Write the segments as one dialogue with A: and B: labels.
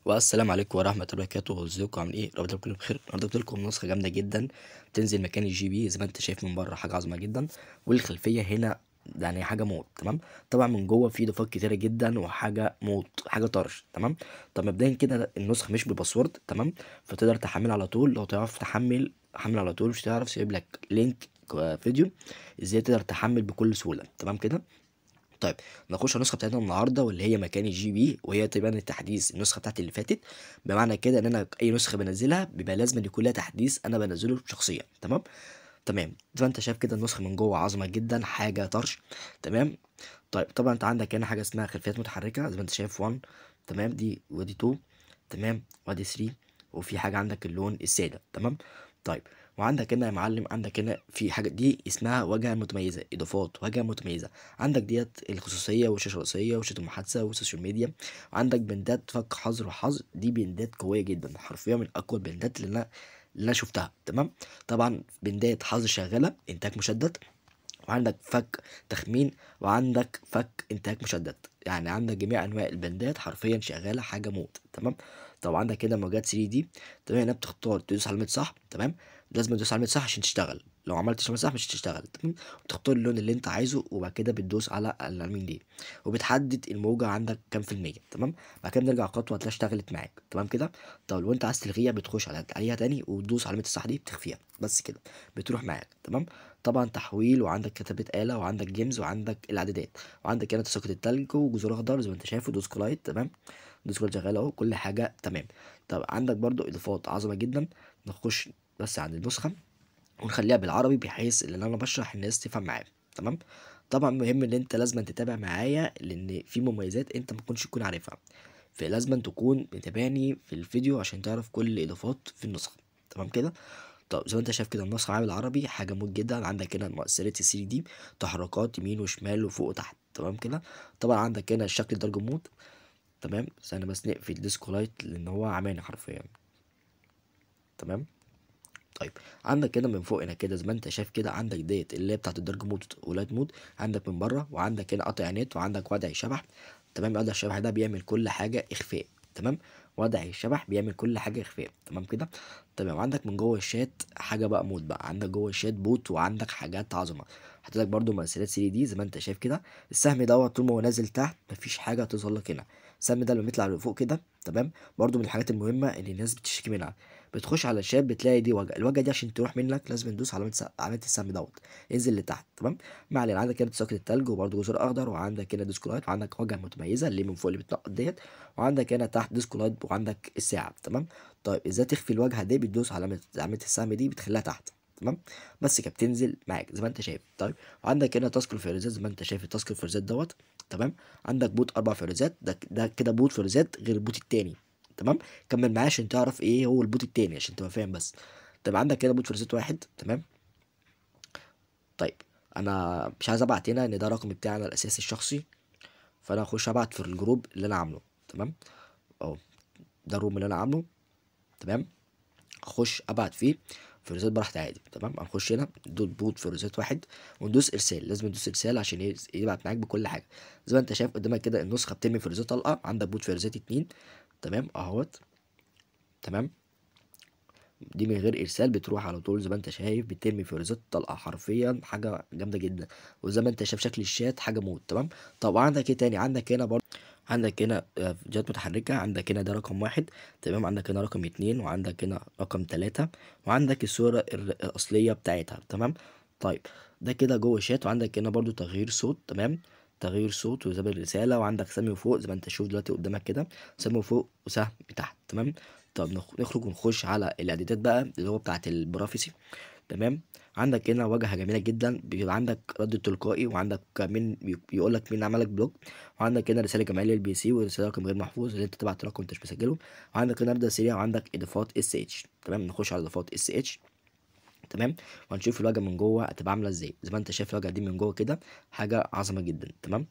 A: والسلام عليكم ورحمة الله وبركاته. ازيكم عاملين ايه؟ رب تكونوا بخير. النهارده جبت لكم نسخة جامدة جدا بتنزل مكان الجي بي زي ما انت شايف من بره، حاجة عظمة جدا. والخلفية هنا يعني حاجة موت. تمام. طبعا من جوه في اضافات كتيرة جدا وحاجة موت، حاجة طرش. تمام. طب مبدئيا كده النسخة مش بباسورد، تمام، فتقدر تحمل على طول. لو تعرف حمل على طول، مش تعرف سيب لك لينك فيديو ازاي تقدر تحمل بكل سهولة. تمام كده. طيب نخش على النسخه بتاعتنا النهارده واللي هي مكان الجي بي، وهي تبان التحديث النسخه بتاعتي اللي فاتت. بمعنى كده ان انا اي نسخه بنزلها بيبقى لازم أن يكون لها تحديث انا بنزله شخصيا. تمام. تمام، زي ما انت شايف كده النسخه من جوه عظمه جدا، حاجه طرش. تمام. طيب طبعا انت عندك هنا حاجه اسمها خلفيات متحركه زي ما انت شايف 1. تمام، دي ودي 2. تمام، وادي 3. وفي حاجه عندك اللون الساده. تمام. طيب، وعندك هنا يا معلم، عندك هنا في حاجه دي اسمها واجهه متميزه، اضافات واجهه متميزه. عندك ديت الخصوصيه والشاشه الرئيسيه وشاشه المحادثه والسوشيال ميديا. وعندك بندات فك حظر وحظر، دي بندات قويه جدا، حرفيا من اقوى البندات اللي انا شفتها. تمام. طبعا بندات حظر شغاله انتاج مشدد، وعندك فك تخمين، وعندك فك انتهاك مشدد. يعني عندك جميع انواع البندات حرفيا شغاله، حاجه موت. تمام. طب عندك هنا موجات 3 دي. تمام، هنا بتختار تدوس على علامه صح. تمام، لازم تدوس على علامه صح عشان تشتغل، لو عملتش علامه صح مش هتشتغل. تمام. وتختار اللون اللي انت عايزه، وبعد كده بتدوس على العلامه دي، وبتحدد الموجه عندك كام في المية. تمام. بعد كده بنرجع خطوه هتلاقيها اشتغلت معاك. تمام كده. طب لو انت عايز تلغيها بتخش عليها تاني وتدوس علامه الصح دي بتخفيها، بس كده بتروح معاك. تمام. طبعا تحويل، وعندك كتابة آلة، وعندك جيمز، وعندك الإعدادات، وعندك هنا تساقط التلج وجذور أخضر زي ما أنت شايف، ودوس كلايت. تمام. دوس كلايت شغال أهو، كل حاجة تمام. طب عندك برضو إضافات عظمة جدا. نخش بس عن النسخة ونخليها بالعربي بحيث ان انا بشرح الناس تفهم معايا. تمام. طبعا مهم ان انت لازم تتابع معايا لان في مميزات انت ما تكونش تكون عارفها، فلازم تكون متابعني في الفيديو عشان تعرف كل الاضافات في النسخه. تمام كده. طب زي ما انت شايف كده النسخه عامل عربي حاجه موت جدا. عندك هنا مؤثرات 3 دي، تحركات يمين وشمال وفوق وتحت. تمام كده. طبعا عندك هنا الشكل درج مود. تمام، استنى بس نقفل ديسكو لايت لان هو عماني حرفيا. تمام. طيب عندك كده من فوق هنا كده زي ما انت شايف كده، عندك ديت اللي هي بتاعت الدارك مود ولايت مود. عندك من بره، وعندك هنا قطع نت، وعندك وضع شبح. تمام، وضع الشبح ده بيعمل كل حاجه اخفاء. تمام. وضع الشبح بيعمل كل حاجه اخفاء. تمام كده. تمام. وعندك من جوه الشات حاجه بقى مود بقى، عندك جوه الشات بوت، وعندك حاجات عظمه. حاطط لك برده مؤثرات 3 دي زي ما انت شايف كده. السهم دوت طول ما هو نازل تحت مفيش حاجه هتظهر لك هنا. السهم ده لما يطلع لفوق كده، تمام، برده من الحاجات المهمه اللي الناس بتشتكي منها. بتخش على الشات بتلاقي دي الوجهه دي عشان تروح منك لازم ندوس على علامه السهم دوت، انزل لتحت. تمام. ما علينا، عندك هنا ساكن التلج وبرده جزر اخضر، وعندك هنا ديسكو لايت، وعندك واجهه متميزه اللي من فوق اللي بتنقط ديت، وعندك هنا تحت ديسكو لايت، وعندك الساعه. تمام. طيب ازاي تخفي الواجهه دي؟ بتدوس على علامه السهم دي بتخليها تحت. تمام. بس كده بتنزل معاك زي ما انت شايف. طيب وعندك هنا تاسك الفيروزات زي ما انت شايف التاسك الفيروزات دوت. تمام. عندك بوت 4 فيروزات، ده كده بوت فيروزات غير البوت التاني. تمام. كمل معايا عشان تعرف ايه هو البوت التاني عشان تبقى فاهم بس. طب عندك كده بوت فيرزيت 1. تمام. طيب انا مش عايز ابعت هنا ان ده رقم بتاعنا الاساسي الشخصي، فانا هخش ابعت في الجروب اللي انا عامله. تمام. اهو ده الروم اللي انا عامله. تمام. اخش ابعت فيه فيروزات براحتي عادي. تمام. هنخش هنا ندوس بوت فيروزات 1 وندوس ارسال. لازم ندوس ارسال عشان يبعت معاك بكل حاجه. زي ما انت شايف قدامك كده النسخه بترمي فيروزات طلقه. عندك بوت فيروزات 2. تمام اهوت. تمام. دي من غير ارسال بتروح على طول زي ما انت شايف بترمي فيروزات طلقه، حرفيا حاجه جامده جدا. وزي ما انت شايف شكل الشات حاجه موت. تمام. طب عندك ايه تاني؟ عندك هنا برضه، عندك هنا فيديوهات متحركه. عندك هنا ده رقم 1. تمام. عندك هنا رقم 2، وعندك هنا رقم 3، وعندك الصوره الاصليه بتاعتها. تمام. طيب ده كده جوه الشات. وعندك هنا برضو تغيير صوت. تمام. تغيير صوت وزبر الرسالة، وعندك سهم فوق زي ما انت شوف دلوقتي قدامك كده، سهم فوق وسهم تحت. تمام. طب نخرج ونخش على الاعدادات بقى اللي هو بتاعت البرافيسي. تمام. عندك هنا واجهه جميله جدا، بيبقى عندك رد تلقائي، وعندك مين بيقول لك مين عملك بلوك، وعندك هنا رساله جماعيه للبي سي، ورساله رقم غير محفوظ اللي انت تبعت رقم انت مش مسجله، وعندك هنا رد سريع، وعندك اضافات اس اتش. تمام. نخش على اضافات اس اتش. تمام. وهنشوف الواجهه من جوه هتبقى عامله ازاي. زي ما انت شايف الواجهه دي من جوه كده حاجه عظمه جدا. تمام.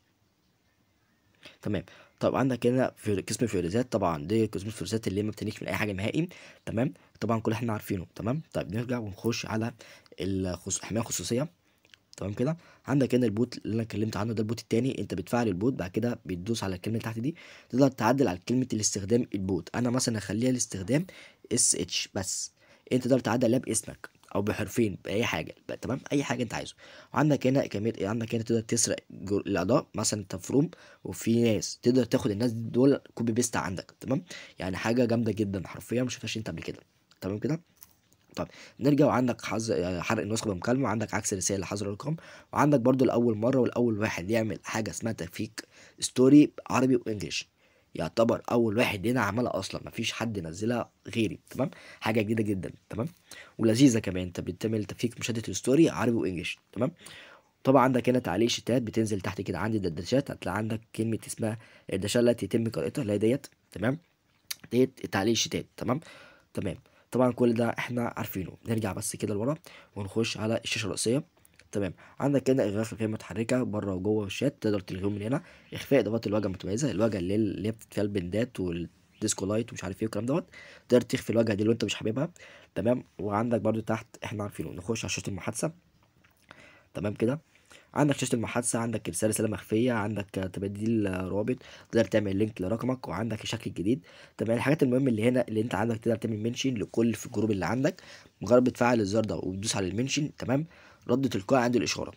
A: تمام. طب عندك هنا في قسم الفيروزات، طبعا دي قسم الفيروزات اللي ما بتنيك من اي حاجه نهائي. تمام. طبعا كل احنا عارفينه. تمام. طيب نرجع ونخش على الحمايه الخصوصيه. تمام كده. عندك هنا البوت اللي انا اتكلمت عنه، ده البوت التاني. انت بتفعل البوت، بعد كده بتدوس على الكلمه اللي تحت دي، تقدر تعدل على كلمه الاستخدام البوت. انا مثلا اخليها الاستخدام اس اتش بس، انت تقدر تعدل عليها باسمك او بحرفين باي حاجه بقى، تمام، اي حاجه انت عايزه. وعندك هنا كميه، عندك هنا تقدر تسرق الاعضاء، مثلا انت في روم وفي ناس تقدر تاخد الناس دول كوبي بيست عندك، تمام. يعني حاجه جامده جدا حرفيا، ما شفتهاش انت قبل كده. تمام كده. طب نرجع، وعندك حرق النسخة بمكالمة، وعندك عكس الرسالة حظر الرقم، وعندك برضو لأول مرة والأول واحد يعمل حاجة اسمها تفكيك ستوري عربي وإنجليش. يعتبر أول واحد هنا عملها أصلا، مفيش حد نزلها غيري، تمام. حاجة جديدة جدا، تمام، ولذيذة كمان. أنت بتعمل تفكيك مشاهدة الستوري عربي وإنجليش، تمام. طبعا عندك هنا تعليق شتات، بتنزل تحت كده عندي الدشات، هتلاقي عندك كلمة اسمها الدشات التي يتم قراءتها، اللي هي ديت، تمام. ديت تعليق شتات، تمام. تمام. طبعا كل ده احنا عارفينه. نرجع بس كده لورا ونخش على الشاشه الرئيسيه. تمام. عندك هنا اغلاق خلفيه متحركه بره وجوه الشات، تقدر تلغيهم من هنا. اخفاء اضافات الواجهه المتميزه، الواجهه اللي هي فيها البندات والديسكو لايت ومش عارف ايه والكلام دوت، تقدر تخفي الواجهه دي لو انت مش حاببها، تمام. وعندك برضو تحت احنا عارفينه. نخش على شاشه المحادثه. تمام كده. عندك شاشة المحادثة، عندك رسالة مخفية، عندك تبديل رابط، تقدر تعمل لينك لرقمك، وعندك الشكل الجديد. تمام. الحاجات المهمة اللي هنا اللي انت عندك، تقدر تعمل منشن لكل في الجروب اللي عندك. مجرد بتفعل الزر ده وتدوس على المنشن، تمام، رد تلقائي عند الإشارة،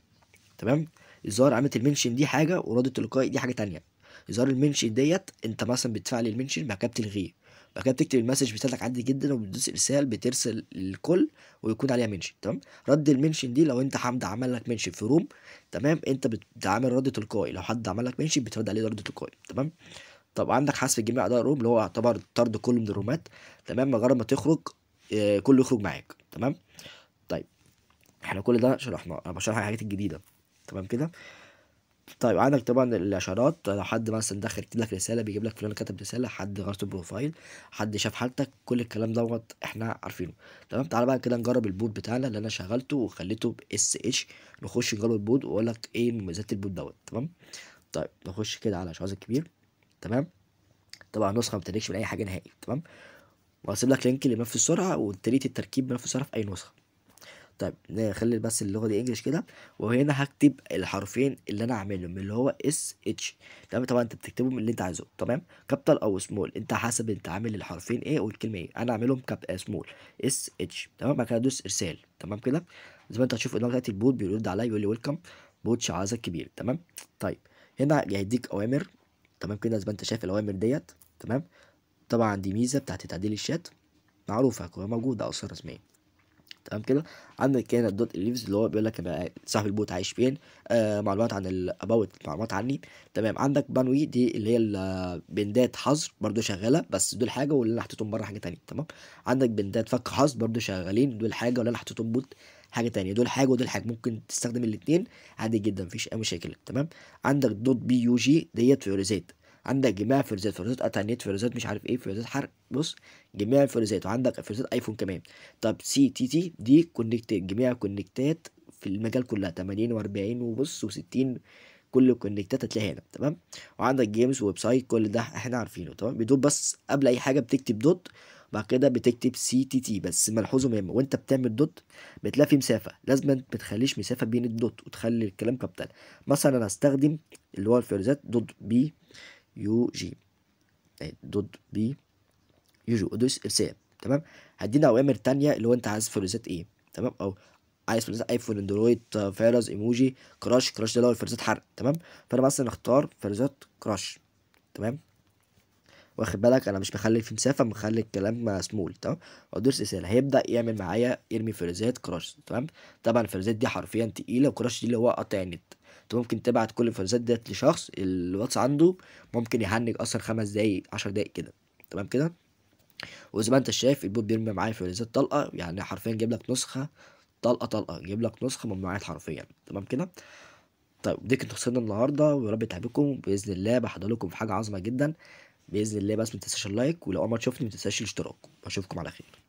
A: تمام. الظاهر عامة المنشن دي حاجة، ورد التلقائي دي حاجة تانية. ظاهر المنشن ديت انت مثلا بتفعل المنشن، بعد كده بتلغيه، بعد كده بتكتب المسج بتاعتك عادي جدا، وبتدوس ارسال، بترسل للكل ويكون عليها منشن، تمام. رد المنشن دي لو انت حد عمل لك منشن في روم، تمام، انت بتعمل رد تلقائي. لو حد عمل لك منشن بترد عليه رد تلقائي، تمام. طب عندك حذف جميع اعضاء الروم، اللي هو يعتبر طرد كل من الرومات، تمام. مجرد ما تخرج كله يخرج معاك، تمام. طيب احنا كل ده شرحناه، انا بشرح الحاجات الجديده، تمام كده. طيب عندك طبعا الاشعارات، لو حد مثلا دخل يكتب لك رساله، بيجيب لك فلان كتب رساله، حد غير البروفايل، حد شاف حالتك، كل الكلام دوت احنا عارفينه، تمام. تعالى بقى كده نجرب البوت بتاعنا اللي انا شغلته وخليته باس اتش. نخش نجرب البوت واقول لك ايه مميزات البوت دوت، تمام. طيب نخش كده على شعاع الكبير، تمام. طبعا نسخه ما بتنكش من اي حاجه نهائي، تمام. وهسيب لك لينك لملف السرعه وطريقه التركيب ملف السرعه في اي نسخه. طيب نخلي بس اللغه دي انجلش كده، وهنا هكتب الحرفين اللي انا عاملهم اللي هو اس اتش، تمام. طبعا انت بتكتبهم اللي انت عايزه، تمام، كابيتال او سمول، انت حسب انت عامل الحرفين ايه والكلمه ايه. انا عاملهم سمول اس اتش، تمام. بعد كده ادوس ارسال، تمام كده. زي ما انت هتشوف قدامك دلوقتي البوت بيرد عليا بيقول لي ويلكم بوت شعاذك كبير، تمام. طيب هنا هيديك اوامر، تمام كده، زي ما انت شايف الاوامر ديت، تمام. طبعا دي ميزه بتاعت تعديل الشات، معروفه موجوده اصلا رسميا، تمام كده. عندك هنا الدوت الليفز اللي هو بيقول لك انا صاحب البوت عايش فين، معلومات عن الاباوت، معلومات عني، تمام. عندك بانوي دي اللي هي البندات حظر برضو شغاله، بس دول حاجه واللي انا حطيتهم بره حاجه تانية، تمام. عندك بندات فك حظر برضو شغالين، دول حاجه واللي انا حطيتهم بوت حاجه تانية، دول حاجه ودول حاجه، ممكن تستخدم الاثنين عادي جدا، مفيش اي مشاكل، تمام. عندك دوت بي يو جي ديت فيوريزات، عندك جميع فيروزات قطع النت، فيروزات مش عارف ايه، فيروزات حرق، بص، جميع الفيروزات. وعندك فيروزات ايفون كمان. طب سي تي تي دي كونكتات، جميع الكونكتات في المجال كلها 80 و40 وبص و60، كل الكونكتات هتلاقيها هنا، تمام. وعندك جيمز ويب سايت، كل ده احنا عارفينه، تمام. بدون بس قبل اي حاجه بتكتب دوت، بعد كده بتكتب سي تي تي. بس ملحوظه مهمه، وانت بتعمل دوت بتلاقي في مسافه، لازم ما تخليش مسافه بين الدوت وتخلي الكلام كابيتال. مثلا انا هستخدم اللي هو الفيرزات دوت بي يو جي، دوت بي يوجو ادوس ارسال، تمام. هدينا اوامر تانية اللي هو انت عايز فيروزات ايه، تمام، او عايز فيروزات ايفون، اندرويد، فيروز، ايموجي، كراش. كراش ده اللي هو الفيروزات حرق، تمام. فانا مثلا اختار فيروزات كراش، تمام. واخد بالك انا مش مخلي في مسافه، مخلي الكلام سمول، تمام. وادوس ارسال، هيبدا يعمل معايا يرمي فيروزات كراش، تمام. طبعا الفيروزات دي حرفيا تقيله، وكراش دي اللي هو قطع النت. انت ممكن تبعت كل الفيروزات ديت لشخص الواتس عنده ممكن يهنج اصلا 5 دقايق 10 دقايق كده، تمام كده. وزي ما انت شايف البوت بيرمي معايا فيروزات طلقه، يعني حرفيا جايب لك نسخه طلقه طلقه، جايب لك نسخه ممنوعات حرفيا، تمام كده. طيب دي كانت قصتنا النهارده، ويا رب تعجبكم باذن الله. بحضر لكم في حاجه عظمه جدا باذن الله، بس ما تنساش اللايك، ولو اول مره تشوفني ما تنساش الاشتراك. اشوفكم على خير.